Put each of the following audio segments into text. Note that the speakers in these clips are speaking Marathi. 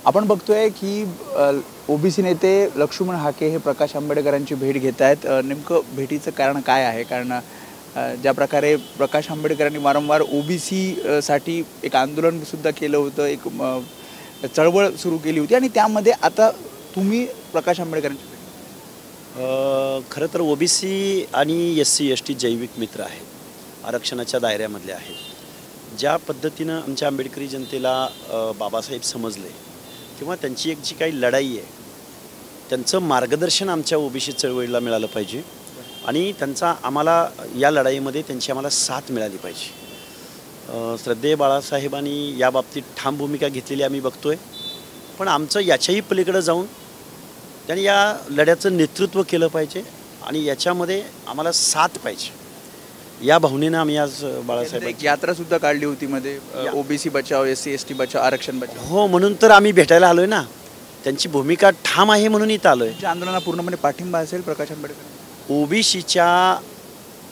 आपण बघतोय की ओबीसी नेते लक्ष्मण हाके हे प्रकाश आंबेडकरांची भेट घेत आहेत। नेमकं भेटीचं कारण काय आहे? कारण ज्या प्रकारे प्रकाश आंबेडकरांनी वारंवार ओबीसी साठी एक आंदोलन सुद्धा केलं होतं, एक चळवळ सुरू केली होती आणि त्यामध्ये आता तुम्ही प्रकाश आंबेडकरांची खरं तर ओबीसी आणि एससी एसटी जैविक मित्र आहेत, आरक्षणाच्या दायऱ्यामधले आहेत। ज्या पद्धतीनं आमच्या आंबेडकरी जनतेला बाबासाहेब समजले किंवा त्यांची एक जी काही लढाई आहे त्यांचं मार्गदर्शन आमच्या ओबीसी चळवळीला मिळालं पाहिजे आणि त्यांचा आम्हाला या लढाईमध्ये त्यांची आम्हाला साथ मिळाली पाहिजे। श्रद्धेय बाळासाहेबांनी या बाबतीत ठाम भूमिका घेतलेली आम्ही बघतोय, पण आमचं याच्याही पलीकडे जाऊन त्यांनी या लढ्याचं नेतृत्व केलं पाहिजे आणि याच्यामध्ये आम्हाला साथ पाहिजे या भावनेनं आम्ही आज बाळासाहेब यात्रा सुद्धा काढली होती मध्ये, ओबीसी बचाव, एससी एसटी बचाव, आरक्षण बचाव। हो, म्हणून तर आम्ही भेटायला आलोय ना, त्यांची भूमिका ठाम आहे म्हणून इथं आलोय। आंदोलनाला पूर्णपणे पाठिंबा असेल प्रकाश आंबेडकर। ओबीसीच्या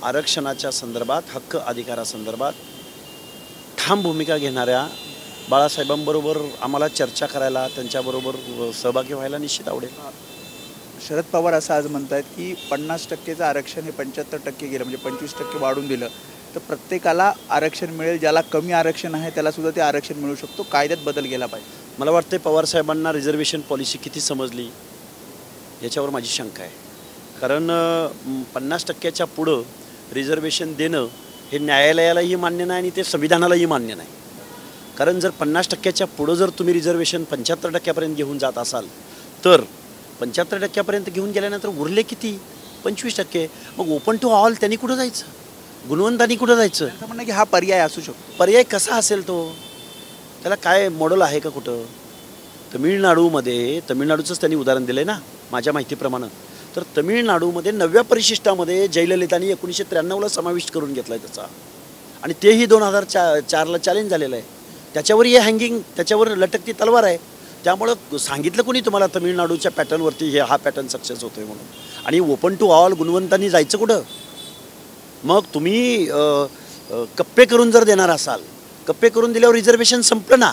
आरक्षणाच्या संदर्भात, हक्क अधिकारासंदर्भात ठाम भूमिका घेणाऱ्या बाळासाहेबांबरोबर आम्हाला चर्चा करायला, त्यांच्याबरोबर सहभागी व्हायला निश्चित आवडेल। शरद पवार असं आज म्हणतात की 50%चं आरक्षण हे 75% गेलं, म्हणजे 25% वाढून दिलं तर प्रत्येकाला आरक्षण मिळेल, ज्याला कमी आरक्षण आहे त्याला सुद्धा ते आरक्षण मिळू शकतो, कायद्यात बदल केला पाहिजे। मला वाटते पवार साहेबांना रिझर्वेशन पॉलिसी किती समजली याच्यावर माझी शंका आहे, कारण 50%च्या पुढं रिझर्वेशन देणं हे न्यायालयालाही मान्य नाही आणि ते संविधानालाही मान्य नाही। कारण जर 50%च्या पुढं जर तुम्ही रिझर्वेशन 75%पर्यंत घेऊन जात असाल तर 75%पर्यंत घेऊन गेल्यानंतर उरले किती? 25%। मग ओपन टू ऑल त्यांनी कुठं जायचं? गुणवंतांनी कुठं जायचं? असं म्हणणं की हा पर्याय असू शकतो। पर्याय कसा असेल तो? त्याला काय मॉडेल आहे का कुठं? तमिळनाडूचंच त्यांनी उदाहरण दिलं आहे ना माझ्या माहितीप्रमाणे। तर तमिळनाडूमध्ये 9व्या परिशिष्टामध्ये जयललितांनी 1993ला समाविष्ट करून घेतला आहे त्याचा, आणि तेही 2004ला चॅलेंज झालेलं आहे। त्याच्यावर हे हँगिंग, त्याच्यावर लटकती तलवार आहे। त्यामुळं सांगितलं कोणी तुम्हाला तमिळनाडूच्या पॅटर्नवरती हा पॅटर्न सक्सेस होतोय म्हणून? आणि ओपन टू ऑल गुणवंतांनी जायचं कुठं? मग तुम्ही कप्पे करून जर देणार असाल, कप्पे करून दिल्यावर रिझर्वेशन संपलं ना।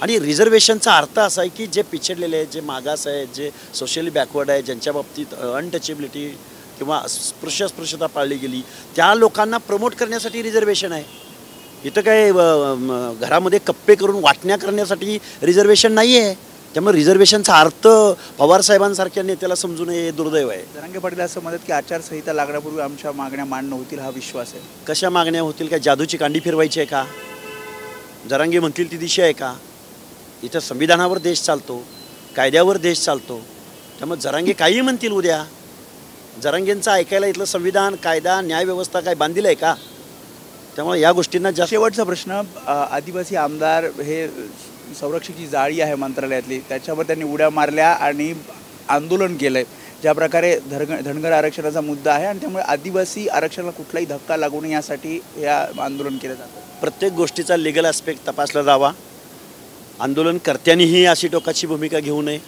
आणि रिझर्वेशनचा अर्थ असा आहे की जे पिछडलेले आहेत, जे मागास आहेत, जे सोशली बॅकवर्ड आहे, ज्यांच्या बाबतीत अनटचेबिलिटी किंवा स्पृश्यता पाळली गेली त्या लोकांना प्रमोट करण्यासाठी रिझर्वेशन आहे। इथं काय घरामध्ये कप्पे करून वाटण्या करण्यासाठी रिझर्वेशन नाही आहे। त्यामुळे रिझर्वेशनचा अर्थ पवारसाहेबांसारख्या नेत्याला समजू नये हे दुर्दैव आहे। जरांगे पाटील असं म्हणतात की आचारसंहिता लागण्यापूर्वी आमच्या मागण्या मान्य होतील, हा विश्वास आहे। कशा मागण्या होतील? काय जादूची कांडी फिरवायची आहे का? जरांगे म्हणतील ती दिशा आहे का? इथं संविधानावर देश चालतो, कायद्यावर देश चालतो। त्यामुळे जरांगे काही म्हणतील उद्या, जरांगेंचं ऐकायला इथलं संविधान, कायदा, न्यायव्यवस्था काय बांधील आहे का? त्यामुळे या गोष्टींना शेवटचा प्रश्न, आदिवासी आमदार हे संरक्षणाची जाळी आहे मंत्रालयातली, त्याच्यावर त्यांनी उड्या मारल्या आणि आंदोलन केलं आहे। ज्या प्रकारे धनगर आरक्षणाचा मुद्दा आहे आणि त्यामुळे आदिवासी आरक्षणाला कुठलाही धक्का लागू नये यासाठी हे आंदोलन केलं जातं। प्रत्येक गोष्टीचा लिगल ॲस्पेक्ट तपासला जावा। आंदोलनकर्त्यांनीही अशी टोकाची भूमिका घेऊ नये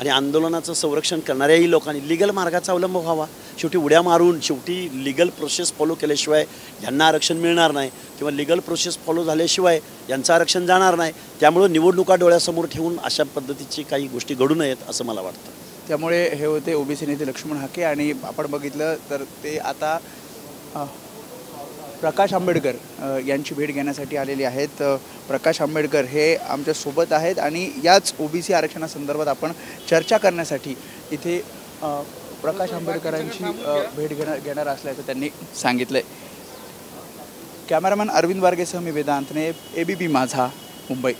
आणि आंदोलनाचं संरक्षण करणाऱ्याही लोकांनी लिगल मार्गाचा अवलंब व्हावा। शेवटी उड्या मारून, शेवटी लिगल प्रोसेस फॉलो केल्याशिवाय यांना आरक्षण मिळणार नाही किंवा लिगल प्रोसेस फॉलो झाल्याशिवाय यांचं आरक्षण जाणार नाही। त्यामुळे निवडणुका डोळ्यासमोर ठेवून अशा पद्धतीची काही गोष्टी घडू नयेत असं मला वाटतं। त्यामुळे हे होते ओबीसी नेते लक्ष्मण हाके, आणि आपण बघितलं तर ते आता प्रकाश आंबेडकर यांची भेट घेण्यासाठी आलेले आहेत। प्रकाश आंबेडकर हे आमच्या सोबत आहेत आणि याच ओबीसी आरक्षणासंदर्भात आपण चर्चा करण्यासाठी इथे प्रकाश आंबेडकरांची भेट घेणार असल्याचं त्यांनी सांगितलंय। कॅमेरामॅन अरविंद वारगेसह मी वेदांतने, एबीपी माझा, मुंबई।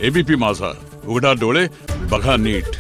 एबीपी माझा, उघडा डोळे बघा नीट।